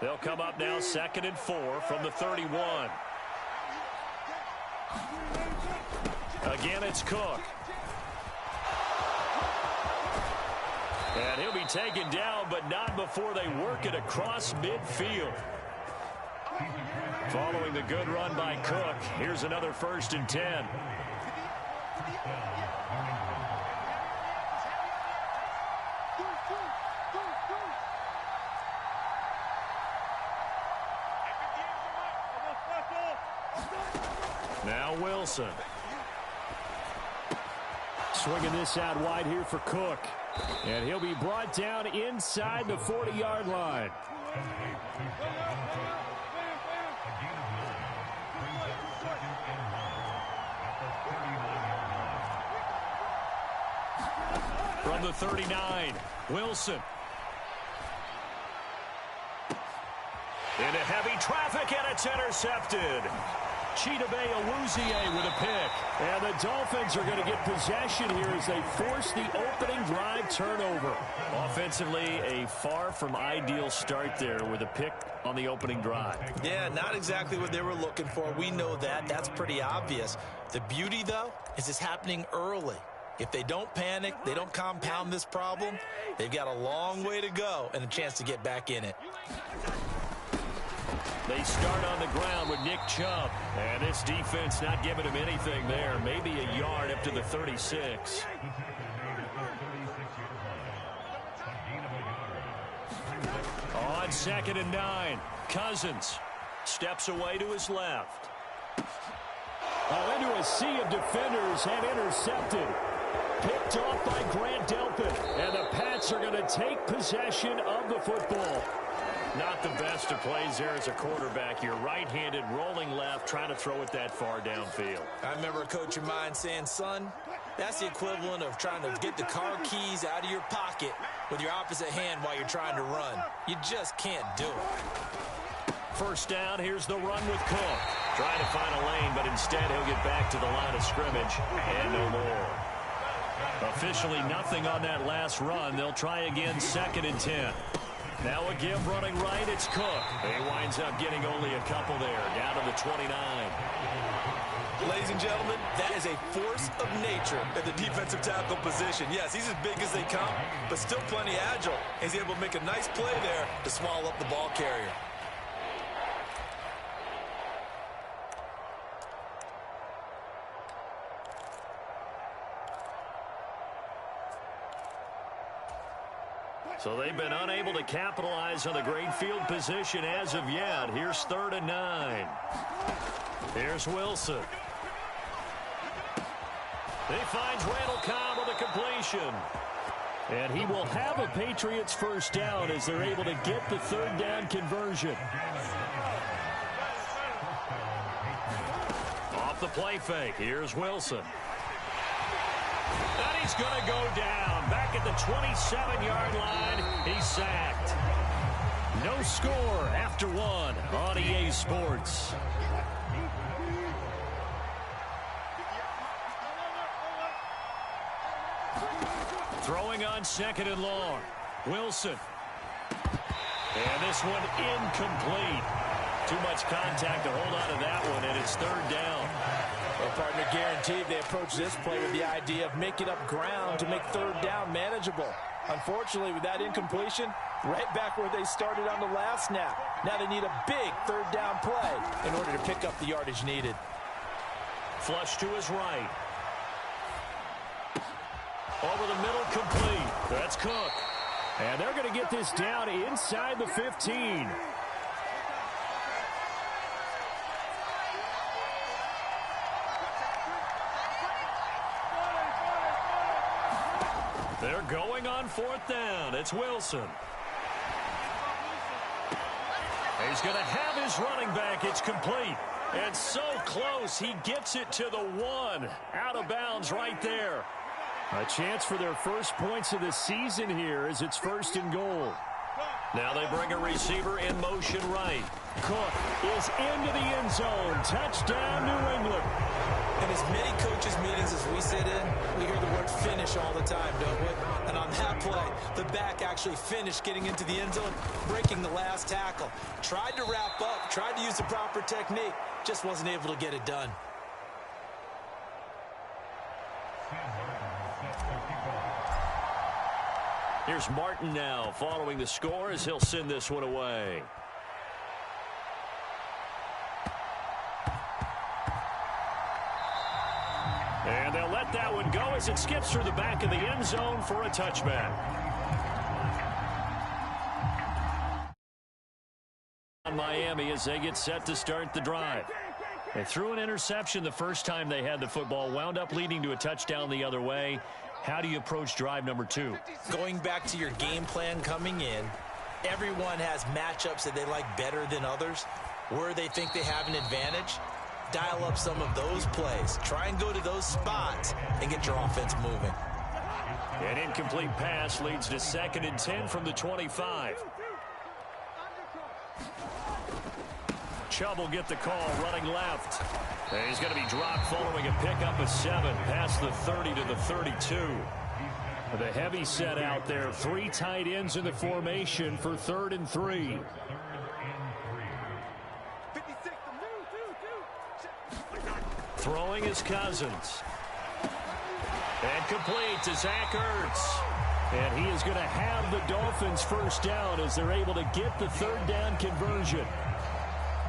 They'll come up now 2nd and 4 from the 31. Again, it's Cook. And he'll be taken down, but not before they work it across midfield. Following the good run by Cook, here's another 1st and 10. Now Wilson. Swinging this out wide here for Cook. And he'll be brought down inside the 40-yard line. From the 39, Wilson. Into heavy traffic, and it's intercepted. Chidobe with a pick. And the Dolphins are going to get possession here as they force the opening drive turnover. Offensively, a far from ideal start there with a pick on the opening drive. Yeah, not exactly what they were looking for. We know that. That's pretty obvious. The beauty, though, is it's happening early. If they don't panic, they don't compound this problem, they've got a long way to go and a chance to get back in it. They start on the ground with Nick Chubb. And this defense not giving him anything there. Maybe a yard up to the 36. On 2nd and 9, Cousins steps away to his left. Into a sea of defenders and intercepted. Picked off by Grant Delpit. And the Pats are going to take possession of the football. Not the best of plays there as a quarterback. You're right-handed, rolling left, trying to throw it that far downfield. I remember a coach of mine saying, son, that's the equivalent of trying to get the car keys out of your pocket with your opposite hand while you're trying to run. You just can't do it. First down, here's the run with Cook. Trying to find a lane, but instead he'll get back to the line of scrimmage and no more. Officially nothing on that last run. They'll try again 2nd and 10. Now a give running right, it's Cook. He winds up getting only a couple there, down to the 29. Ladies and gentlemen, that is a force of nature at the defensive tackle position. Yes, he's as big as they come, but still plenty agile. He's able to make a nice play there to swallow up the ball carrier. So they've been unable to capitalize on the great field position as of yet. Here's 3rd and 9. Here's Wilson. He finds Randall Cobb with a completion. And he will have a Patriots first down as they're able to get the 3rd down conversion. Off the play fake. Here's Wilson. And he's going to go down. Back at the 27-yard line, he's sacked. No score after 1 on EA Sports. Throwing on 2nd and long. Wilson. And this one incomplete. Too much contact to hold on to that one, and it's 3rd down. Well, partner, guaranteed they approach this play with the idea of making up ground to make 3rd down manageable. Unfortunately, with that incompletion, right back where they started on the last snap. Now they need a big 3rd down play in order to pick up the yardage needed. Flush to his right. Over the middle, complete. That's Cook. And they're going to get this down inside the 15. They're going on 4th down. It's Wilson. He's going to have his running back. It's complete. And so close. He gets it to the 1. Out of bounds right there. A chance for their first points of the season here as it's 1st and goal. Now they bring a receiver in motion right. Cook is into the end zone. Touchdown, New England. In as many coaches' meetings as we sit in, we hear the word finish all the time, don't we? And on that play, the back actually finished getting into the end zone, breaking the last tackle. Tried to wrap up, tried to use the proper technique, just wasn't able to get it done. Here's Martin now following the score as he'll send this one away. And they'll let that one go as it skips through the back of the end zone for a touchback. On Miami as they get set to start the drive. They threw an interception the first time they had the football, wound up leading to a touchdown the other way. How do you approach drive number 2? Going back to your game plan coming in, everyone has matchups that they like better than others, where they think they have an advantage. Dial up some of those plays. Try and go to those spots and get your offense moving. An incomplete pass leads to 2nd and 10 from the 25. Chubb will get the call running left. And he's going to be dropped following a pickup of 7 past the 30 to the 32. The heavy set out there. 3 tight ends in the formation for 3rd and 3. Throwing is Cousins. And complete to Zach Ertz. And he is going to have the Dolphins first down as they're able to get the 3rd down conversion.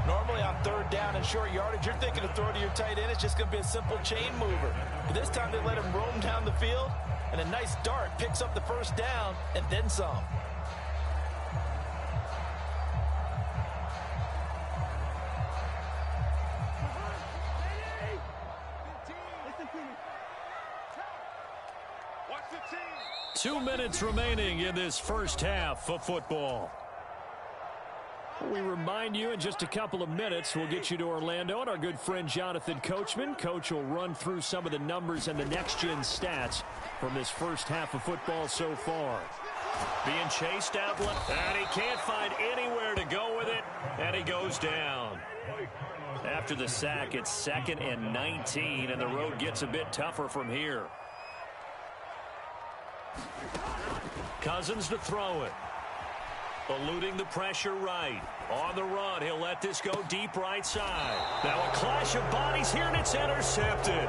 Normally on 3rd down and short yardage, you're thinking of throw to your tight end. It's just going to be a simple chain mover. But this time they let him roam down the field, and a nice dart picks up the first down and then some. Watch the team. 2 minutes remaining in this first half of football. We remind you in just a couple of minutes we'll get you to Orlando and our good friend Jonathan Coachman. Coach will run through some of the numbers and the next-gen stats from this first half of football so far. Being chased out left, and he can't find anywhere to go with it, and he goes down. After the sack, it's 2nd and 19, and the road gets a bit tougher from here. Cousins to throw it. Eluding the pressure right. On the run, he'll let this go deep right side. Now a clash of bodies here, and it's intercepted.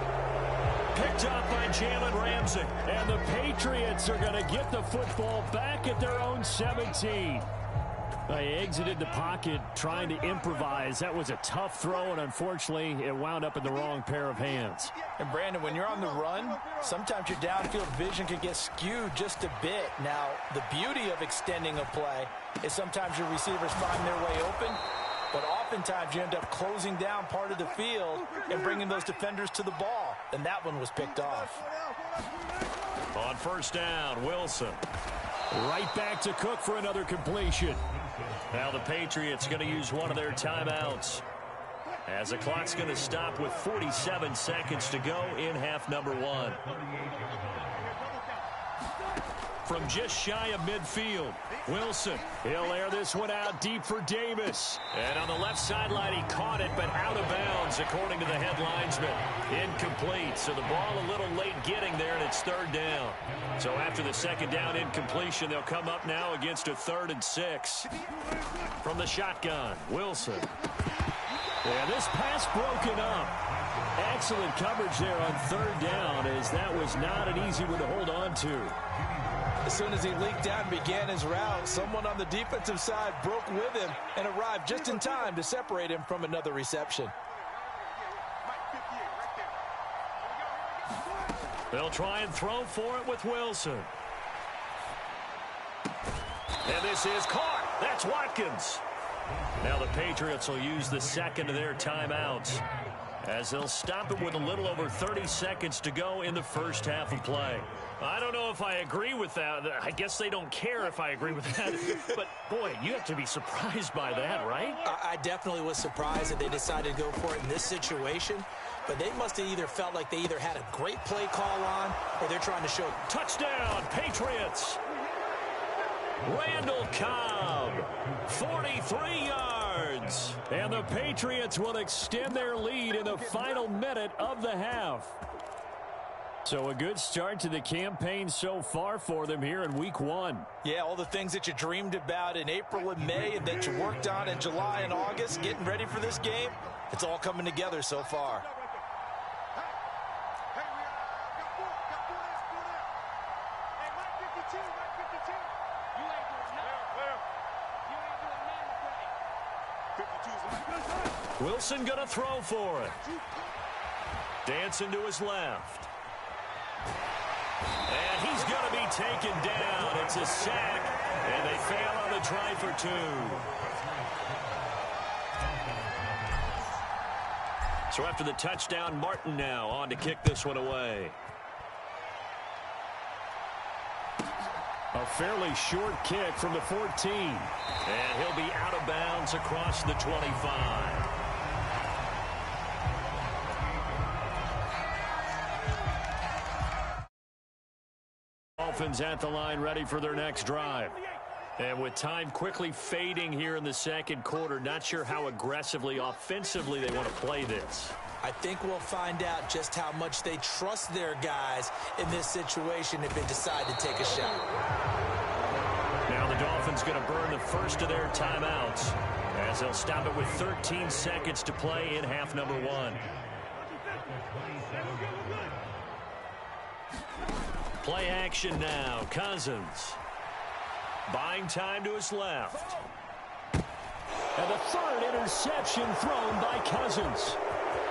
Picked up by Jalen Ramsey. And the Patriots are going to get the football back at their own 17. They exited the pocket trying to improvise. That was a tough throw, and unfortunately, it wound up in the wrong pair of hands. And, Brandon, when you're on the run, sometimes your downfield vision can get skewed just a bit. Now, the beauty of extending a play is sometimes your receivers find their way open, but oftentimes you end up closing down part of the field and bringing those defenders to the ball, and that one was picked off. On first down, Wilson. Right back to Cook for another completion. Now the Patriots going to use one of their timeouts as the clock's going to stop with 47 seconds to go in half number 1. From just shy of midfield, Wilson. He'll air this one out deep for Davis. And on the left sideline, he caught it, but out of bounds, according to the head linesman. Incomplete, so the ball a little late getting there, and it's 3rd down. So after the 2nd down incompletion, they'll come up now against a 3rd and 6. From the shotgun, Wilson. And this pass broken up. Excellent coverage there on 3rd down, as that was not an easy one to hold on to. As soon as he leaked out and began his route, someone on the defensive side broke with him and arrived just in time to separate him from another reception. They'll try and throw for it with Wilson. And this is caught. That's Watkins. Now the Patriots will use the 2nd of their timeouts as they'll stop it with a little over 30 seconds to go in the first half of play. I don't know if I agree with that. I guess they don't care if I agree with that. But, boy, you have to be surprised by that, right? I definitely was surprised that they decided to go for it in this situation. But they must have either felt like they either had a great play call on or they're trying to show. Touchdown, Patriots. Randall Cobb, 43 yards. And the Patriots will extend their lead in the final minute of the half. So a good start to the campaign so far for them here in week 1. Yeah, all the things that you dreamed about in April and May and that you worked on in July and August, getting ready for this game, it's all coming together so far. Wilson going to throw for it. Dancing to his left. And he's going to be taken down. It's a sack, and they fail on the try for 2. So after the touchdown, Martin now on to kick this one away. A fairly short kick from the 14. And he'll be out of bounds across the 25. Dolphins at the line, ready for their next drive. And with time quickly fading here in the second quarter, not sure how aggressively, offensively they want to play this. I think we'll find out just how much they trust their guys in this situation if they decide to take a shot. Now the Dolphins going to burn the first of their timeouts as they'll stop it with 13 seconds to play in half number 1. Play action now. Cousins. Buying time to his left. And the third interception thrown by Cousins.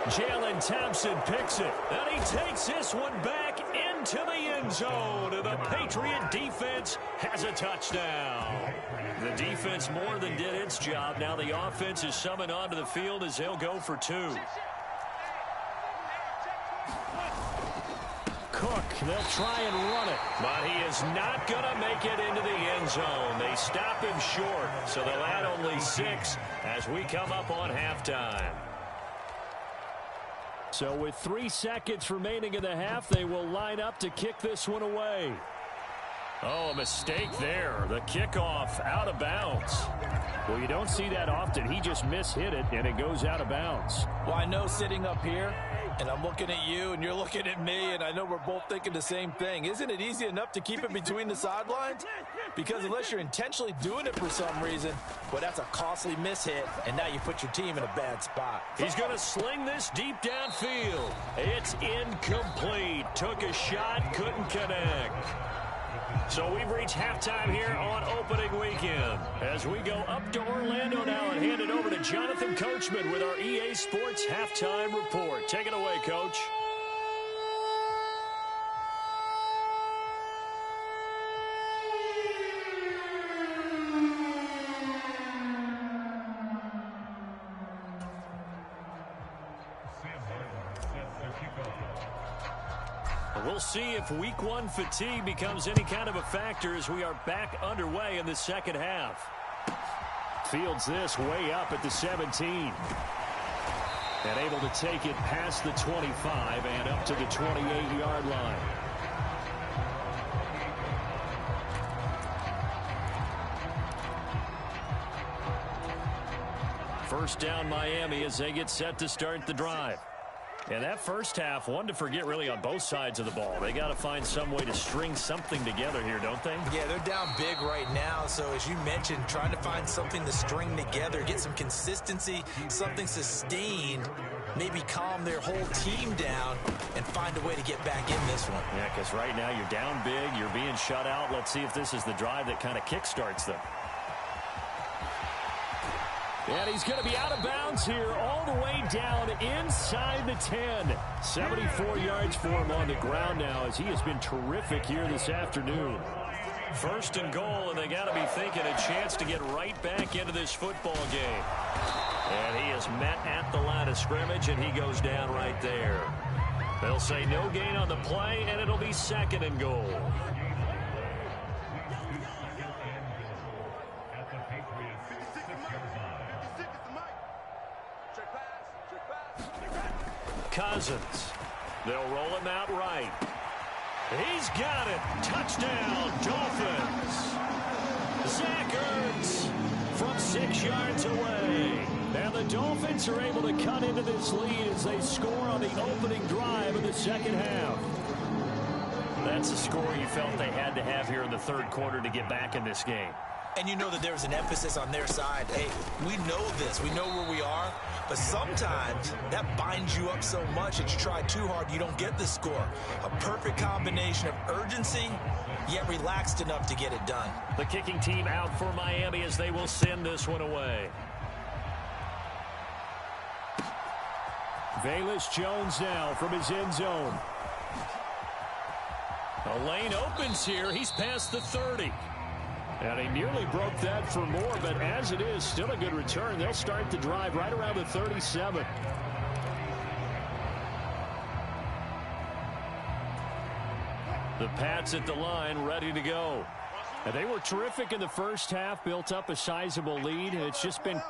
Jalen Thompson picks it. And he takes this one back into the end zone. And the Patriot defense has a touchdown. The defense more than did its job. Now the offense is summoned onto the field as they'll go for 2. Cook, they'll try and run it, but he is not going to make it into the end zone. They stop him short, so they'll add only 6 as we come up on halftime. So with 3 seconds remaining in the half, they will line up to kick this one away. Oh, a mistake there. The kickoff out of bounds. Well, you don't see that often. He just mishit it, and it goes out of bounds. Well, I know sitting up here, and I'm looking at you, and you're looking at me, and I know we're both thinking the same thing. Isn't it easy enough to keep it between the sidelines? Because unless you're intentionally doing it for some reason, well, that's a costly mishit, and now you put your team in a bad spot. He's going to sling this deep downfield. It's incomplete. Took a shot, couldn't connect. So we've reached halftime here on opening weekend. As we go up to Orlando now and hand it over to Jonathan Coachman with our EA Sports Halftime Report. Take it away, Coach. We'll see if week 1 fatigue becomes any kind of a factor as we are back underway in the second half. Fields this way up at the 17. And able to take it past the 25 and up to the 28-yard line. First down Miami as they get set to start the drive. And that first half, one to forget really on both sides of the ball. They got to find some way to string something together here, don't they? Yeah, they're down big right now. So as you mentioned, trying to find something to string together, get some consistency, something sustained, maybe calm their whole team down and find a way to get back in this one. Yeah, because right now you're down big, you're being shut out. Let's see if this is the drive that kind of kickstarts them. And he's going to be out of bounds here all the way down inside the 10. 74 yards for him on the ground now as he has been terrific here this afternoon. First and goal, and they got to be thinking a chance to get right back into this football game. And he is met at the line of scrimmage, and he goes down right there. They'll say no gain on the play, and it'll be second and goal. Cousins. They'll roll him out right. He's got it. Touchdown, Dolphins. Zach Ertz from 6 yards away. And the Dolphins are able to cut into this lead as they score on the opening drive of the second half. That's a score you felt they had to have here in the third quarter to get back in this game. And you know that there's an emphasis on their side. Hey, we know this. We know where we are. But sometimes that binds you up so much that you try too hard, you don't get the score. A perfect combination of urgency, yet relaxed enough to get it done. The kicking team out for Miami as they will send this one away. Velus Jones now from his end zone. A lane opens here. He's past the 30. And he nearly broke that for more, but as it is, still a good return. They'll start the drive right around the 37. The Pats at the line, ready to go. And they were terrific in the first half, built up a sizable lead. It's just been...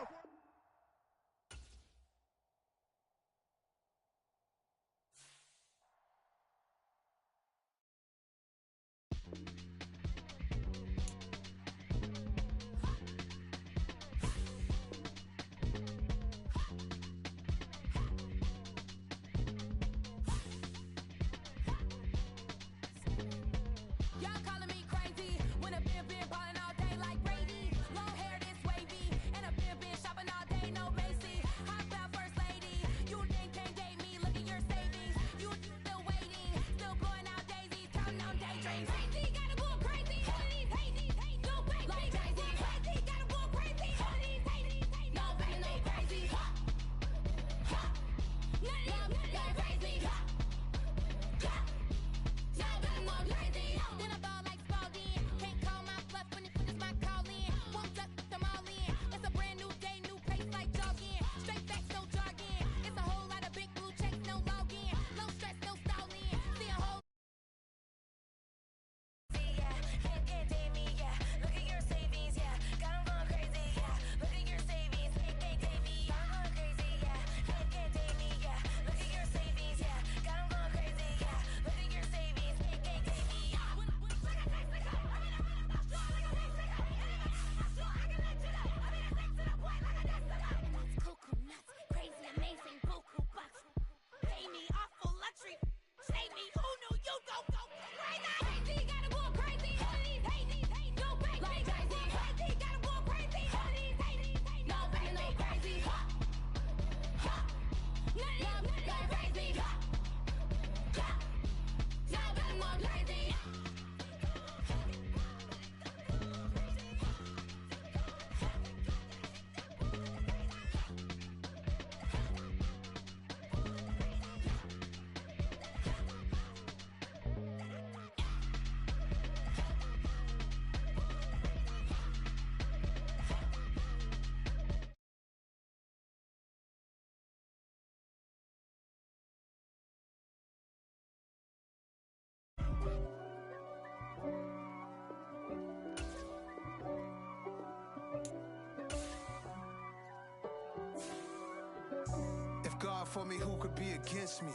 God for me, who could be against me?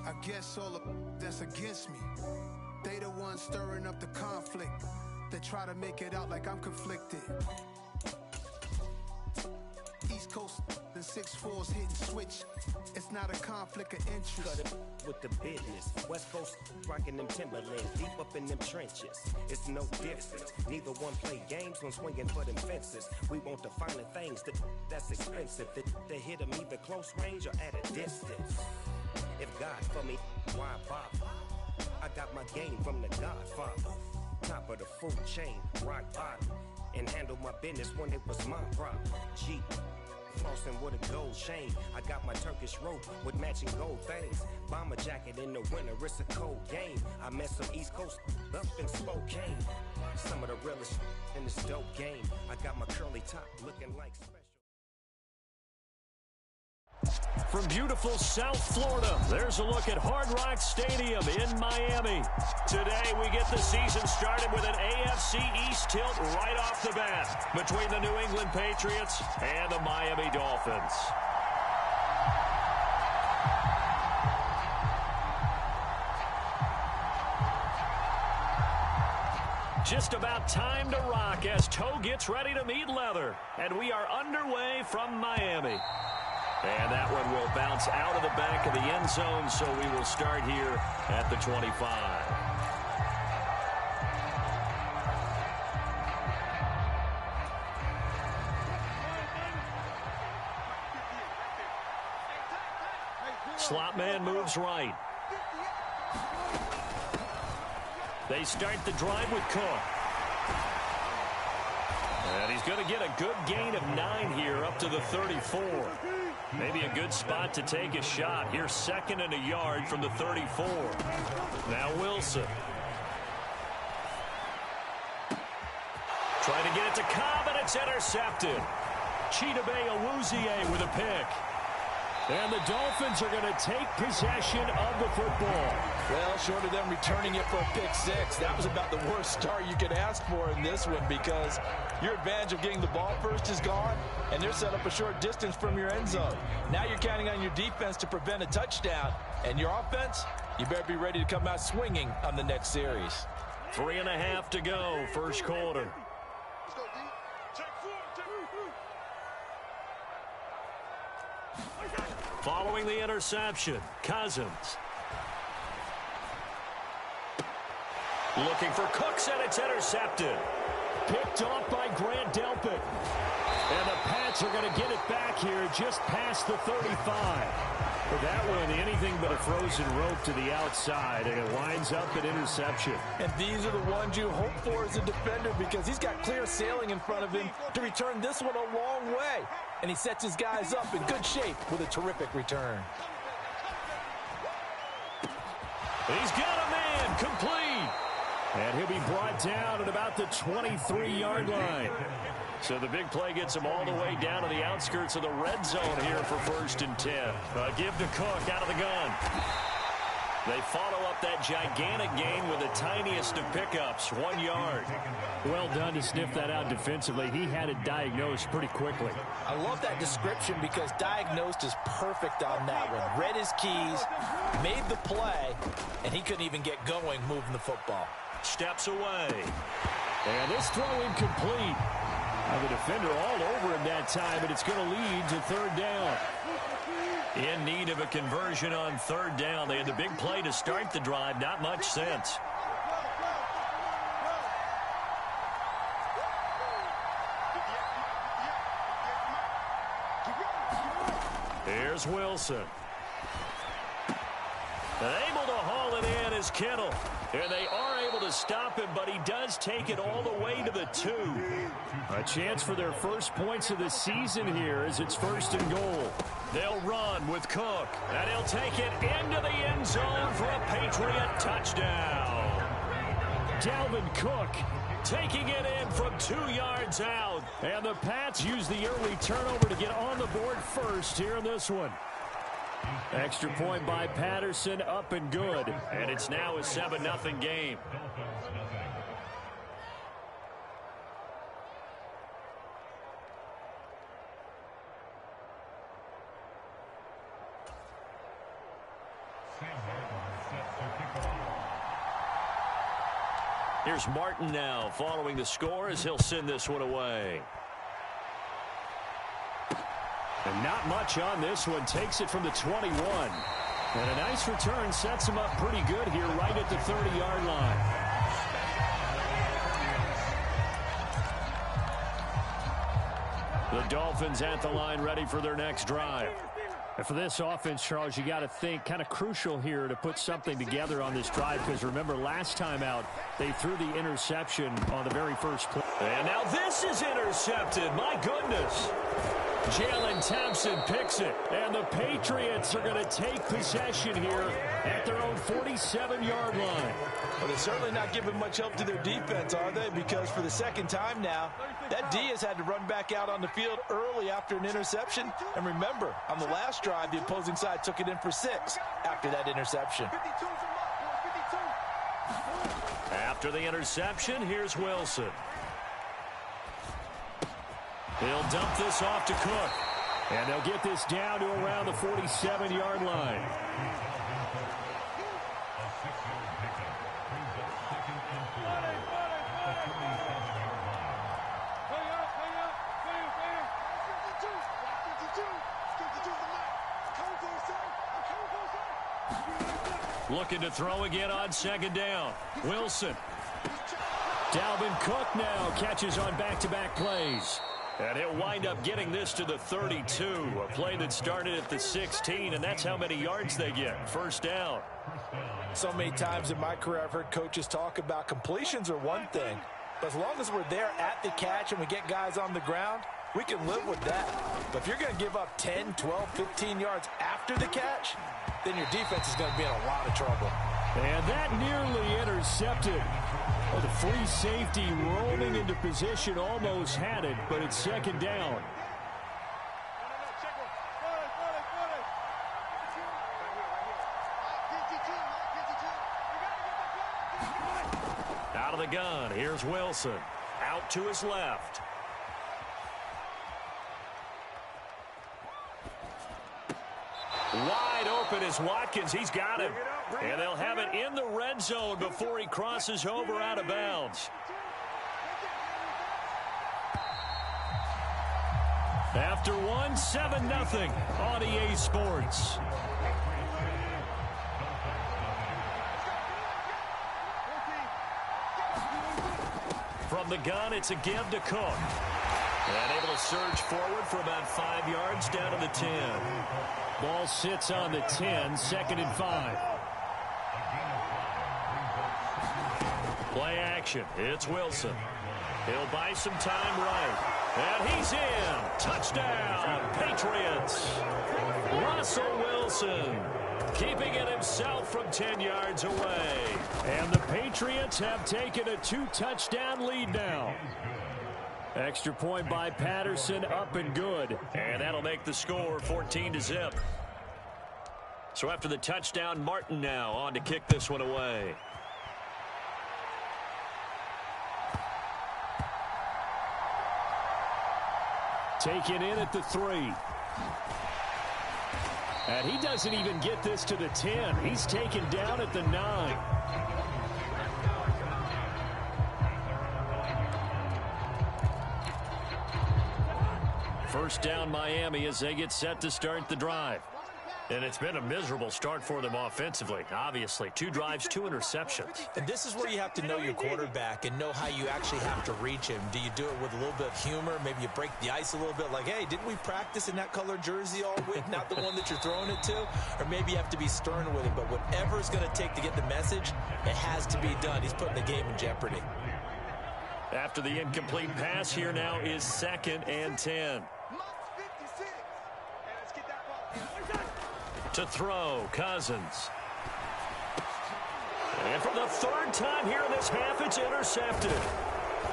I guess all of that's against me. They the ones stirring up the conflict. They try to make it out like I'm conflicted. East Coast and 6'4's hitting switch. It's not a conflict of interest. Cut it with the business. West Coast rocking them Timberlands, deep up in them trenches. It's no difference. Neither one play games when swinging for them fences. We want the finer things that's expensive. They hit them either close range or at a distance. If God for me, why bother? I got my game from the Godfather. Top of the food chain, rock bottom. And handle my business when it was my problem. G. Flossing with a gold chain. I got my Turkish rope with matching gold things. Bomber jacket in the winter, it's a cold game. I met some East Coast up in Spokane. Some of the realest in this dope game. I got my curly top looking like special. From beautiful South Florida, there's a look at Hard Rock Stadium in Miami. Today, we get the season started with an AFC East tilt right off the bat between the New England Patriots and the Miami Dolphins. Just about time to rock as toe gets ready to meet leather. And we are underway from Miami. And that one will bounce out of the back of the end zone, so we will start here at the 25. Slot man moves right. They start the drive with Cook. And he's going to get a good gain of 9 here up to the 34. Maybe a good spot to take a shot. Here's 2nd and a yard from the 34. Now Wilson. Trying to get it to Cobb, and it's intercepted. Chidobe Awuzie with a pick. And the Dolphins are going to take possession of the football. Well, short of them returning it for a pick 6, that was about the worst start you could ask for in this one, because your advantage of getting the ball first is gone, and they're set up a short distance from your end zone. Now you're counting on your defense to prevent a touchdown, and your offense, you better be ready to come out swinging on the next series. 3.5 to go, first quarter. Following the interception, Cousins. Looking for Cooks, and it's intercepted. Picked off by Grant Delpit. And the Pats are going to get it back here just past the 35. For that one, anything but a frozen rope to the outside, and it winds up at interception. And these are the ones you hope for as a defender, because he's got clear sailing in front of him to return this one a long way. And he sets his guys up in good shape with a terrific return. He's got a man complete. And he'll be brought down at about the 23-yard line. So the big play gets him all the way down to the outskirts of the red zone here for 1st and 10. Give to Cook out of the gun. They follow up that gigantic gain with the tiniest of pickups, 1 yard. Well done to sniff that out defensively. He had it diagnosed pretty quickly. I love that description, because diagnosed is perfect on that one. Read his keys, made the play, and he couldn't even get going moving the football. Steps away. And this throw incomplete. The defender all over him that time, but it's going to lead to 3rd down. In need of a conversion on 3rd down. They had the big play to start the drive. Not much sense. Here's Wilson. And able to haul it in is Kittle. And they are able to stop him, but he does take it all the way to the 2. A chance for their first points of the season here as it's 1st and goal. They'll run with Cook, and he'll take it into the end zone for a Patriot touchdown. Dalvin Cook taking it in from 2 yards out. And the Pats use the early turnover to get on the board first here in this one. Extra point by Patterson, up and good. And it's now a 7-0 game. Here's Martin now following the score as he'll send this one away. And not much on this one. Takes it from the 21. And a nice return sets him up pretty good here right at the 30-yard line. The Dolphins at the line ready for their next drive. And for this offense, Charles, you got to think kind of crucial here to put something together on this drive, because remember last time out they threw the interception on the very first play. And now this is intercepted. My goodness. Jalen Thompson picks it, and the Patriots are going to take possession here at their own 47-yard line. Well, they're certainly not giving much help to their defense, are they? Because for the 2nd time now, that D has had to run back out on the field early after an interception. And remember, on the last drive, the opposing side took it in for 6 after that interception. After the interception, here's Wilson. He'll dump this off to Cook. And they'll get this down to around the 47-yard line. Looking to throw again on second down. Wilson. Dalvin Cook now catches on back-to-back plays. And he'll wind up getting this to the 32. A play that started at the 16, and that's how many yards they get. First down. So many times in my career I've heard coaches talk about completions are one thing. But as long as we're there at the catch and we get guys on the ground, we can live with that. But if you're going to give up 10, 12, 15 yards after the catch, then your defense is going to be in a lot of trouble. And that nearly intercepted. Well, the free safety rolling into position almost had it, but it's second down. Out of the gun, here's Wilson. Out to his left. Wide open is Watkins. He's got him. And they'll have it in the red zone before he crosses over out of bounds. After one, 7-0 on EA Sports. From the gun, it's a give to Cook. And able to surge forward for about 5 yards down to the 10. Ball sits on the 10, 2nd and 5. Play action. It's Wilson. He'll buy some time right. And he's in. Touchdown, Patriots. Russell Wilson keeping it himself from 10 yards away. And the Patriots have taken a 2-touchdown lead now. Extra point by Patterson, up and good. And that'll make the score 14-0. So after the touchdown, Martin now on to kick this one away. Taken in at the 3. And he doesn't even get this to the 10. He's taken down at the 9. First down Miami as they get set to start the drive. And it's been a miserable start for them offensively, obviously. 2 drives, 2 interceptions. And this is where you have to know your quarterback and know how you actually have to reach him. Do you do it with a little bit of humor? Maybe you break the ice a little bit like, hey, didn't we practice in that colored jersey all week? Not the one that you're throwing it to? Or maybe you have to be stern with him. But whatever it's going to take to get the message, it has to be done. He's putting the game in jeopardy. After the incomplete pass, here now is 2nd and 10. To throw, Cousins. And for the 3rd time here in this half, it's intercepted.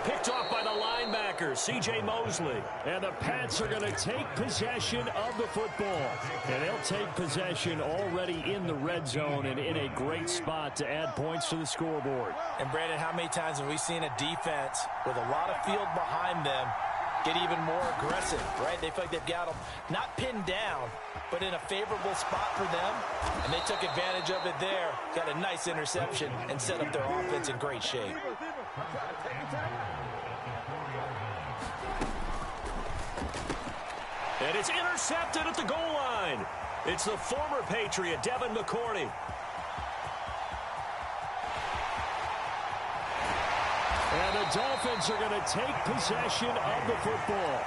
Picked off by the linebacker, C.J. Mosley. And the Pats are going to take possession of the football. And they'll take possession already in the red zone and in a great spot to add points to the scoreboard. And, Brandon, how many times have we seen a defense with a lot of field behind them get even more aggressive, right? They feel like they've got them not pinned down, but in a favorable spot for them, and they took advantage of it there, got a nice interception, and set up their offense in great shape. And it's intercepted at the goal line. It's the former Patriot, Devin McCourty. And the Dolphins are going to take possession of the football.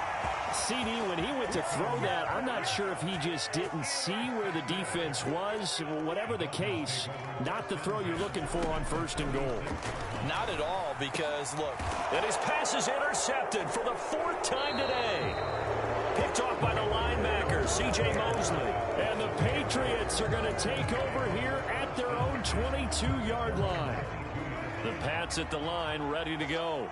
CD, when he went to throw that, I'm not sure if he just didn't see where the defense was. Whatever the case, not the throw you're looking for on 1st and goal. Not at all, because, look. And his pass is intercepted for the 4th time today. Picked off by the linebacker, C.J. Mosley. And the Patriots are going to take over here at their own 22-yard line. The Pats at the line, ready to go.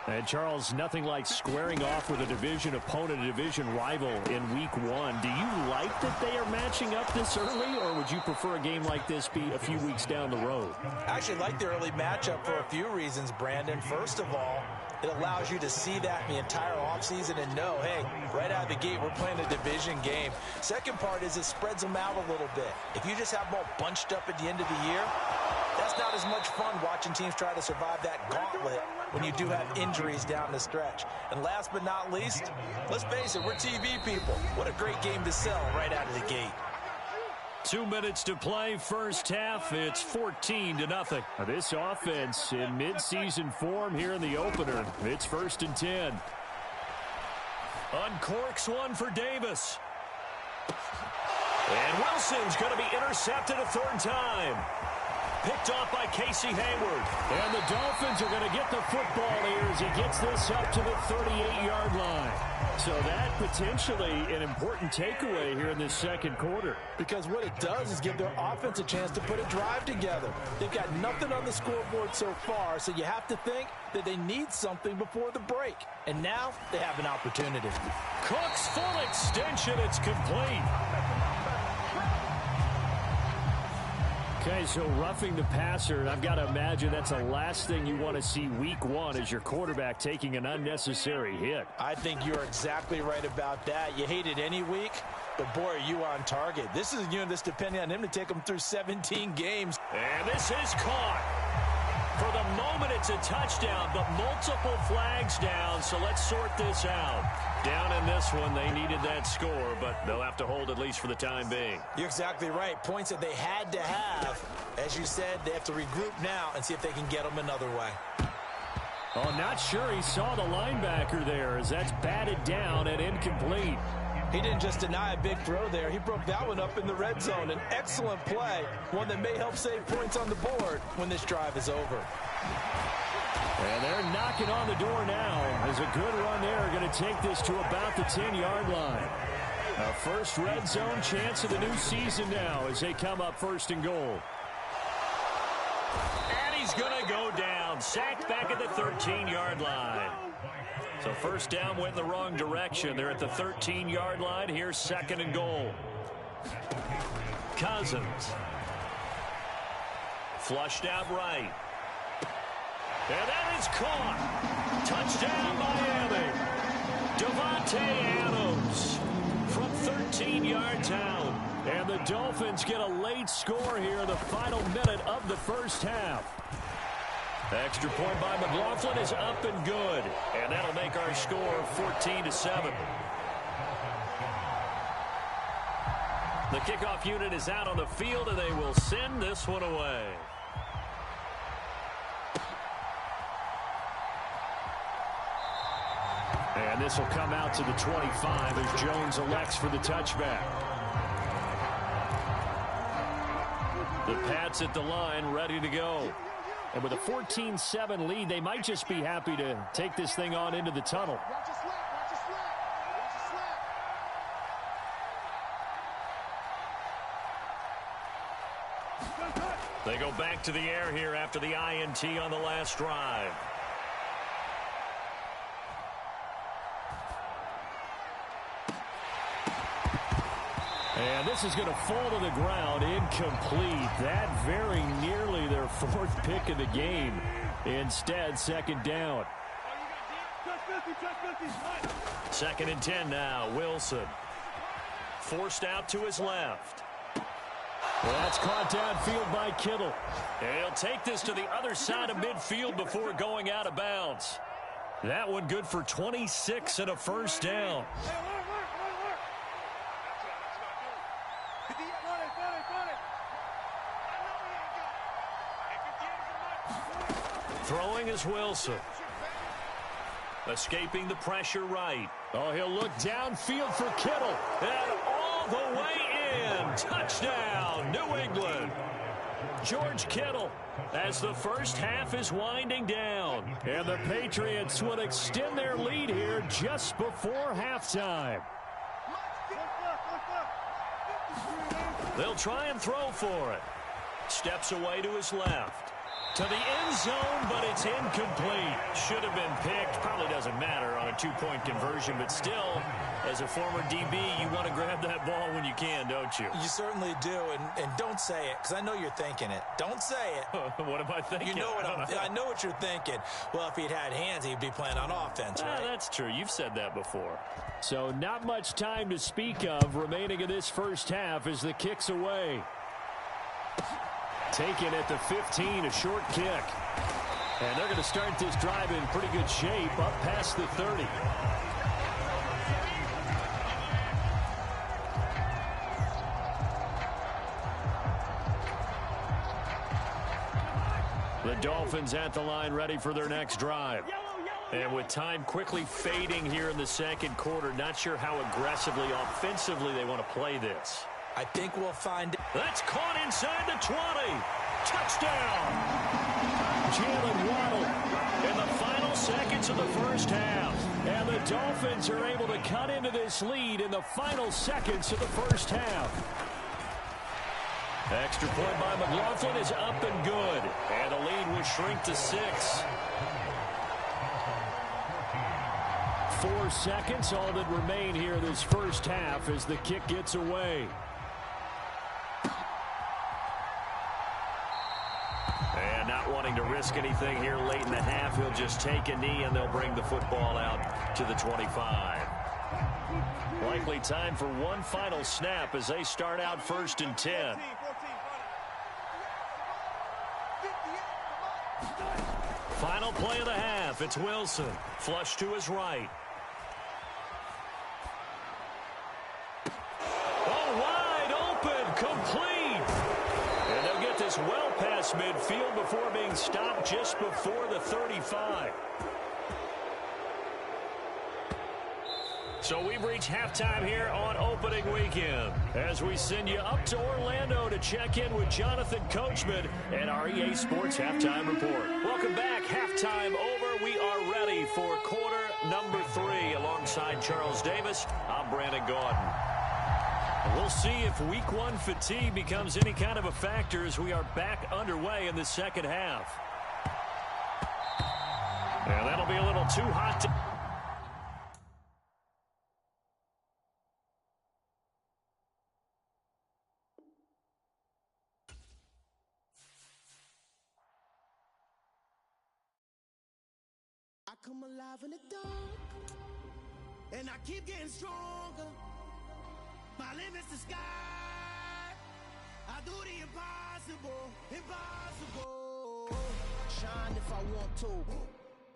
And, Charles, nothing like squaring off with a division opponent, a division rival in Week 1. Do you like that they are matching up this early, or would you prefer a game like this be a few weeks down the road? I actually like the early matchup for a few reasons, Brandon. First of all, it allows you to see that in the entire offseason and know, hey, right out of the gate, we're playing a division game. Second part is it spreads them out a little bit. If you just have them all bunched up at the end of the year, that just not as much fun watching teams try to survive that gauntlet when you do have injuries down the stretch. And last but not least, let's face it, we're TV people. What a great game to sell right out of the gate. 2 minutes to play, first half. It's 14-0. This offense in midseason form here in the opener. It's 1st and 10. Uncorks one for Davis. And Wilson's going to be intercepted a third time. Picked off by Casey Hayward. And the Dolphins are going to get the football here as he gets this up to the 38-yard line. So that potentially an important takeaway here in this second quarter. Because what it does is give their offense a chance to put a drive together. They've got nothing on the scoreboard so far, so you have to think that they need something before the break. And now they have an opportunity. Cook's full extension. It's complete. Okay, so roughing the passer, and I've got to imagine that's the last thing you want to see week one as your quarterback taking an unnecessary hit. I think you're exactly right about that. You hate it any week, but boy, are you on target. This is a unit that's depending on him to take them through 17 games. And this is caught. For the moment, it's a touchdown, but multiple flags down, so let's sort this out. Down in this one, they needed that score, but they'll have to hold at least for the time being. You're exactly right. Points that they had to have. As you said, they have to regroup now and see if they can get them another way. Oh, not sure he saw the linebacker there as that's batted down and incomplete. He didn't just deny a big throw there. He broke that one up in the red zone. An excellent play, one that may help save points on the board when this drive is over. And they're knocking on the door now as a good run there going to take this to about the 10-yard line. A first red zone chance of the new season now as they come up 1st and goal. And he's going to go down. Sacked back at the 13-yard line. So first down went in the wrong direction. They're at the 13-yard line. Here's 2nd and goal. Cousins. Flushed out right. And that is caught. Touchdown Miami. Devontae Adams from 13 yards out. And the Dolphins get a late score here in the final minute of the first half. Extra point by McLaughlin is up and good. And that'll make our score 14-7. The kickoff unit is out on the field, and they will send this one away. And this will come out to the 25 as Jones elects for the touchback. The Pats at the line, ready to go. And with a 14-7 lead, they might just be happy to take this thing on into the tunnel. They go back to the air here after the INT on the last drive. And this is going to fall to the ground, incomplete. That very nearly their 4th pick of the game. Instead, 2nd down. 2nd and 10 now, Wilson. Forced out to his left. Well, that's caught downfield by Kittle. And he'll take this to the other side of midfield before going out of bounds. That one good for 26 and a first down. Throwing is Wilson. Escaping the pressure right. Oh, he'll look downfield for Kittle. And all the way in. Touchdown, New England. George Kittle as the first half is winding down. And the Patriots will extend their lead here just before halftime. They'll try and throw for it. Steps away to his left. To the end zone, but it's incomplete. Should have been picked. Probably doesn't matter on a 2-point conversion, but still, as a former DB, you want to grab that ball when you can, don't you? You certainly do, and don't say it, because I know you're thinking it. Don't say it. What am I thinking? You know what I know what you're thinking. Well, if he'd had hands, he'd be playing on offense, right? That's true. You've said that before. So not much time to speak of remaining in this first half as the kick's away. Taken at the 15, a short kick. And they're going to start this drive in pretty good shape up past the 30. The Dolphins at the line ready for their next drive. And with time quickly fading here in the second quarter, not sure how aggressively, offensively they want to play this. I think we'll find it. That's caught inside the 20. Touchdown. Jalen Waddle in the final seconds of the first half. And the Dolphins are able to cut into this lead in the final seconds of the first half. Extra point by McLaughlin is up and good. And the lead will shrink to 6. 4 seconds, all that remain here this first half as the kick gets away. And not wanting to risk anything here late in the half, he'll just take a knee and they'll bring the football out to the 25. Likely time for one final snap as they start out 1st and 10. Final play of the half. It's Wilson. Flush to his right. Oh, wide open. Complete. And they'll get this well past midfield before being stopped just before the 35. So we've reached halftime here on opening weekend as we send you up to Orlando to check in with Jonathan Coachman and our EA Sports Halftime Report. Welcome back. Halftime over. We are ready for quarter number 3 alongside Charles Davis. I'm Brandon Gordon. We'll see if week 1 fatigue becomes any kind of a factor as we are back underway in the second half. And that'll be a little too hot to... I come alive in the dark, and I keep getting stronger. My limit's the sky. I do the impossible, impossible. Shine if I want to.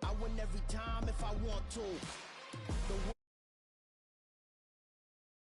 I win every time if I want to.